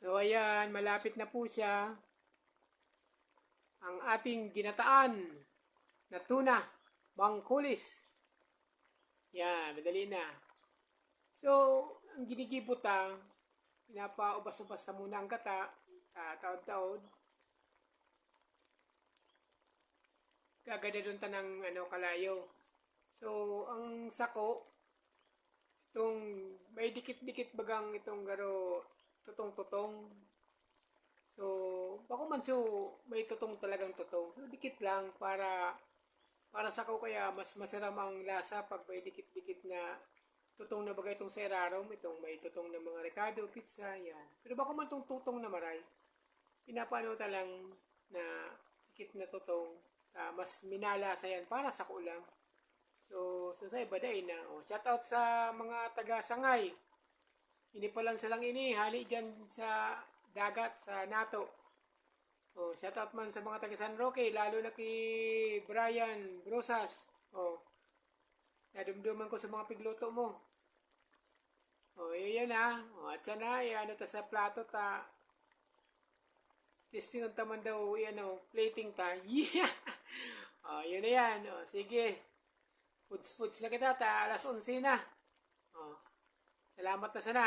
So ayan, malapit na po siya. Ang ating ginataan na tuna, bangkulis. Yan, madali na. So, ang ginikipot pinapaubas-ubas na muna ang kata, taod-taod. Kagada doon tanang kalayo. So, ang sako, itong may dikit-dikit bagang itong garo tutong-tutong. So, bako man may tutong talagang tutong. So, dikit lang para sako kaya mas masarap ang lasa pag may dikit-dikit na tutong na bagay itong serarom, itong may tutong na mga recado, pizza, yan. Pero bako man itong tutong na maray, pinapano talang na dikit na tutong, mas minalasa yan para sa kulang. So sa iba day na. Shout out sa mga taga-Sangay. Ini pa lang silang hali dyan sa dagat, sa NATO. Shout out man sa mga taga San Roque, lalo na kay Brian Brosas. Nadumduman ko sa mga pigluto mo. Yan at yan ano ta sa plato ta. Testing ang taman daw, plating ta. Yeah! Yun na yan. Sige. Foods na kita, alas 11 na. Salamat na sana.